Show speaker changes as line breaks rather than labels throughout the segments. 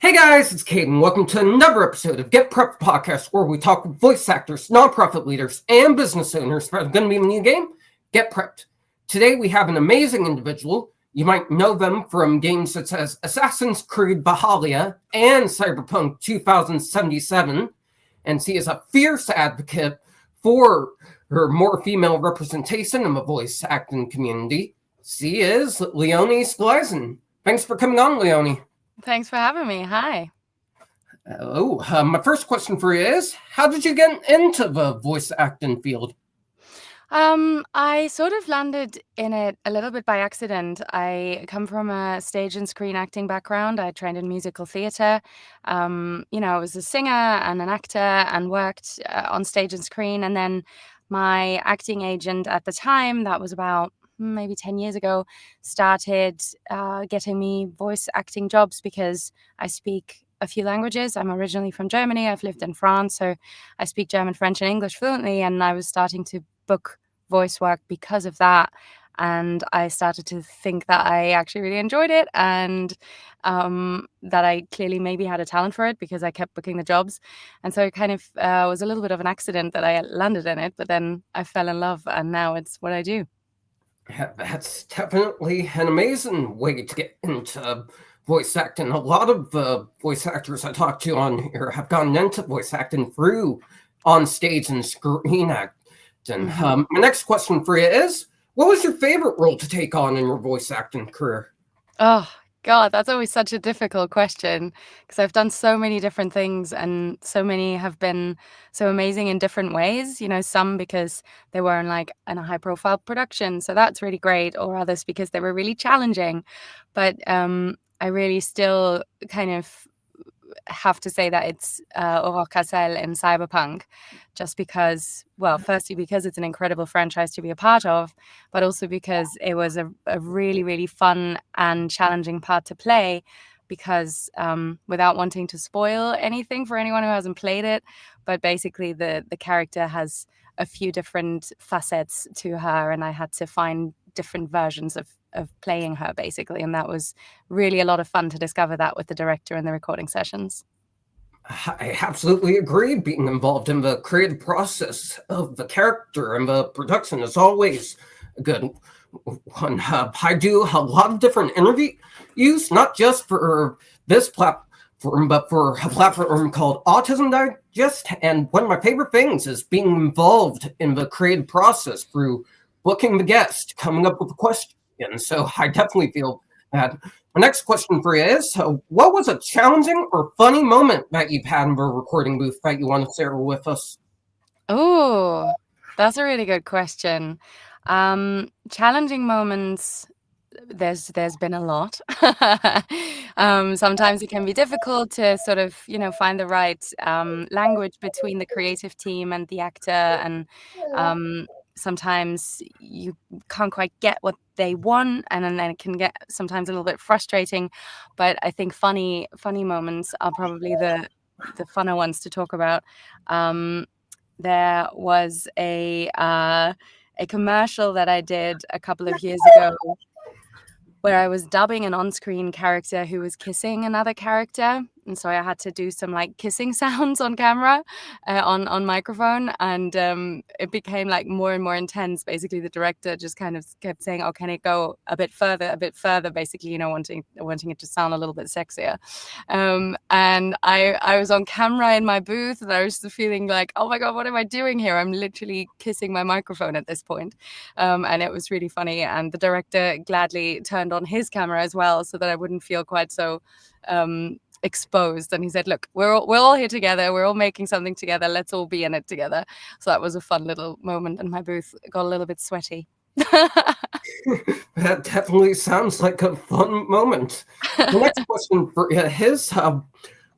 Hey guys, it's Caden. Welcome to another episode of Get Prepped Podcast, where we talk with voice actors, nonprofit leaders, and business owners that are going to be in the new game. Get Prepped. Today we have an amazing individual. You might know them from games such as Assassin's Creed Valhalla and Cyberpunk 2077, and she is a fierce advocate for her more female representation in the voice acting community. She is Leonie Schliesing. Thanks for coming on, Leonie.
Thanks for having me. Hi.
My first question for you is, how did you get into the voice acting field?
I sort of landed in it a little bit by accident. I come from a stage and screen acting background. I trained in musical theatre. I was a singer and an actor and worked on stage and screen. And then my acting agent at the time, that was about maybe 10 years ago, started getting me voice acting jobs because I speak a few languages. I'm originally from Germany. I've lived in France, so I speak German, French, and English fluently. And I was starting to book voice work because of that. And I started to think that I actually really enjoyed it and that I clearly maybe had a talent for it because I kept booking the jobs. And so it kind of was a little bit of an accident that I landed in it, but then I fell in love and now it's what I do.
That's definitely an amazing way to get into voice acting. A lot of the voice actors I talk to on here have gone into voice acting through on stage and screen acting. My next question for you is, what was your favorite role to take on in your voice acting career?
Oh, God, that's always such a difficult question because I've done so many different things and so many have been so amazing in different ways. Some because they were in a high profile production, so that's really great, or others because they were really challenging. But I really still kind of have to say that it's Aurore Cassel in Cyberpunk, just because, well, firstly, because it's an incredible franchise to be a part of, but also because it was a really, really fun and challenging part to play, because without wanting to spoil anything for anyone who hasn't played it, but basically the character has a few different facets to her, and I had to find different versions of playing her, basically, and that was really a lot of fun to discover that with the director in the recording sessions.
I absolutely agree. Being involved in the creative process of the character and the production is always a good one. I do a lot of different interviews, not just for this platform, but for a platform called Autism Digest. And one of my favorite things is being involved in the creative process through booking the guest, coming up with a question. So I definitely feel that. My next question for you is, what was a challenging or funny moment that you've had in the recording booth that you want to share with us?
Oh, that's a really good question. Challenging moments, there's been a lot. Sometimes it can be difficult to sort of, find the right language between the creative team and the actor, and sometimes you can't quite get what they want, and then it can get sometimes a little bit frustrating. But I think funny moments are probably the funner ones to talk about. There was a commercial that I did a couple of years ago where I was dubbing an on-screen character who was kissing another character. And so I had to do some kissing sounds on camera, on microphone. And it became more and more intense. Basically, the director just kind of kept saying, oh, can it go a bit further, basically, wanting it to sound a little bit sexier. And I was on camera in my booth and I was feeling like, oh my God, what am I doing here? I'm literally kissing my microphone at this point. And it was really funny. And the director gladly turned on his camera as well so that I wouldn't feel quite so exposed. And he said, look, we're all here together, we're all making something together, let's all be in it together. So that was a fun little moment, and my booth got a little bit sweaty.
That definitely sounds like a fun moment. The next question for you is,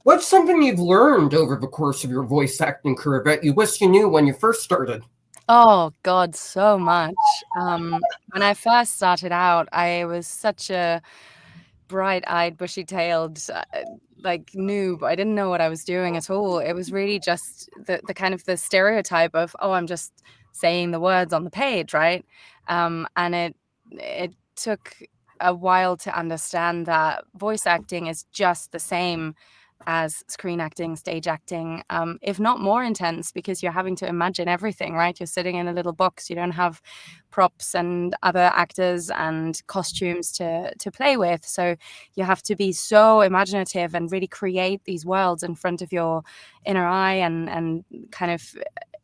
what's something you've learned over the course of your voice acting career that you wish you knew when you first started?
Oh God, so much. When I first started out, I was such a bright-eyed, bushy-tailed noob. I didn't know what I was doing at all. It was really just the kind of the stereotype of, oh, I'm just saying the words on the page, right? And it took a while to understand that voice acting is just the same as screen acting, stage acting, if not more intense, because you're having to imagine everything, right? You're sitting in a little box. You don't have props and other actors and costumes to play with. So you have to be so imaginative and really create these worlds in front of your inner eye and kind of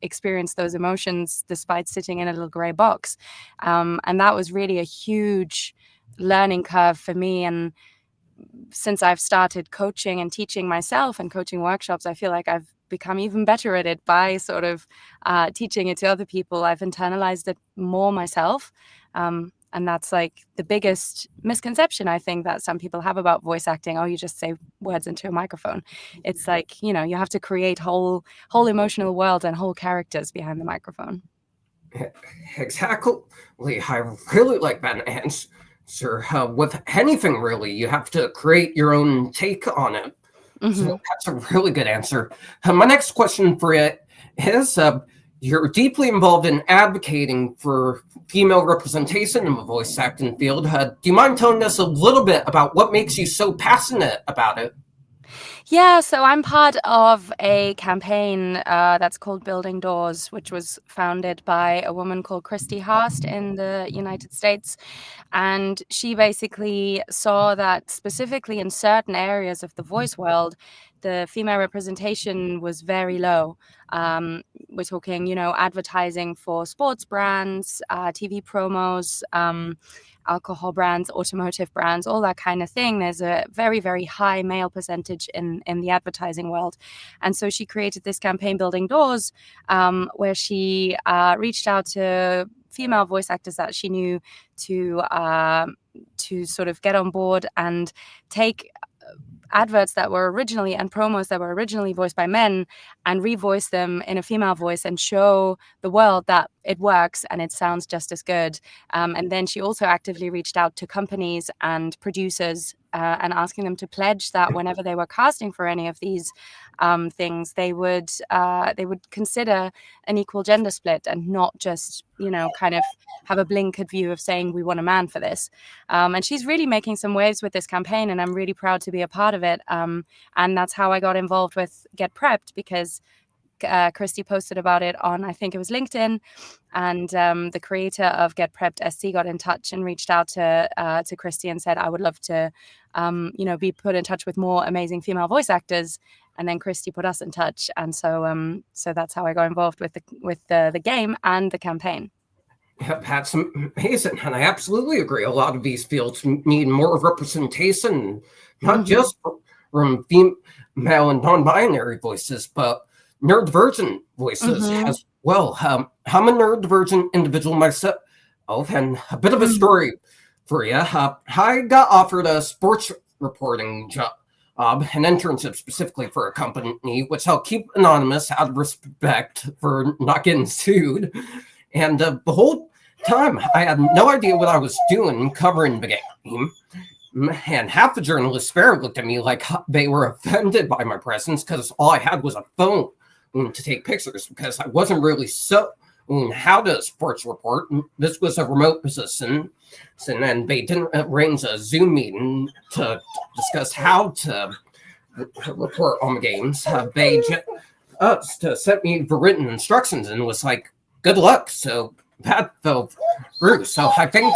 experience those emotions despite sitting in a little gray box. And that was really a huge learning curve for me. And since I've started coaching and teaching myself and coaching workshops, I feel like I've become even better at it by sort of teaching it to other people. I've internalized it more myself. And that's like the biggest misconception I think that some people have about voice acting. Oh, you just say words into a microphone. It's like, you know, you have to create whole emotional worlds and whole characters behind the microphone.
Exactly. I really like that answer. With anything, really, you have to create your own take on it. So that's a really good answer. My next question for you is, you're deeply involved in advocating for female representation in the voice acting field. Do you mind telling us a little bit about what makes you so passionate about it?
Yeah, so I'm part of a campaign that's called Building Doors, which was founded by a woman called Christy Haast in the United States. And she basically saw that specifically in certain areas of the voice world, the female representation was very low. We're talking, you know, advertising for sports brands, TV promos, alcohol brands, automotive brands, all that kind of thing. There's a very, very high male percentage in the advertising world. And so she created this campaign, Building Doors, where she reached out to female voice actors that she knew to sort of get on board and take adverts that were originally and promos that were originally voiced by men and revoice them in a female voice and show the world that it works and it sounds just as good. And then she also actively reached out to companies and producers and asking them to pledge that whenever they were casting for any of these things, they would consider an equal gender split and not just, you know, kind of have a blinkered view of saying we want a man for this. And she's really making some waves with this campaign, and I'm really proud to be a part of it. And that's how I got involved with Get Prepped, because Christy posted about it on, I think it was LinkedIn, and the creator of Get Prepped, SC, got in touch and reached out to Christy and said, I would love to, you know, be put in touch with more amazing female voice actors. And then Christy put us in touch, and so that's how I got involved with the game and the campaign.
Yeah, that's amazing, and I absolutely agree. A lot of these fields need more representation, not just from female and non-binary voices, but neurodivergent voices as well. I'm a neurodivergent individual myself, and a bit of a story for you. I got offered a sports reporting job, an internship specifically for a company, which I'll keep anonymous out of respect for not getting sued. And the whole time, I had no idea what I was doing covering the game. And half the journalists there looked at me like they were offended by my presence because all I had was a phone to take pictures, because I wasn't really so how to sports report. This was a remote position, and they didn't arrange a Zoom meeting to discuss how to report on the games. They just sent me the written instructions and was like, good luck. So that fell through. So I think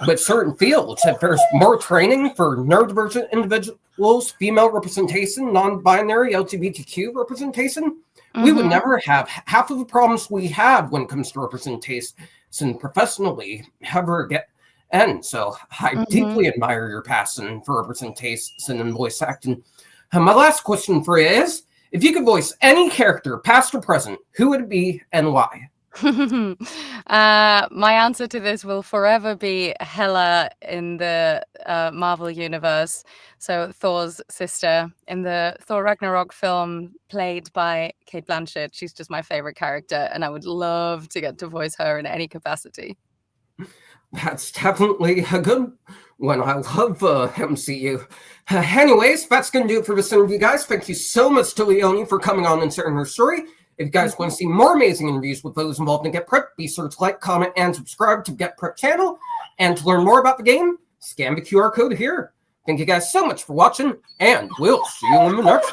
with certain fields, if there's more training for neurodivergent individuals, female representation, non-binary, LGBTQ representation, we would never have half of the problems we have when it comes to representation professionally ever end. So I deeply admire your passion for representation and voice acting. My last question for you is, if you could voice any character, past or present, who would it be and why?
My answer to this will forever be Hela in the Marvel universe. So Thor's sister in the Thor Ragnarok film, played by Kate Blanchett. She's just my favorite character, and I would love to get to voice her in any capacity.
That's definitely a good one. I love MCU. Anyways, that's going to do it for this interview, guys. Thank you so much to Leonie for coming on and sharing her story. If you guys want to see more amazing interviews with those involved in Get Prepped, be sure to like, comment, and subscribe to Get Prepped channel. And to learn more about the game, scan the QR code here. Thank you guys so much for watching, and we'll see you in the next one.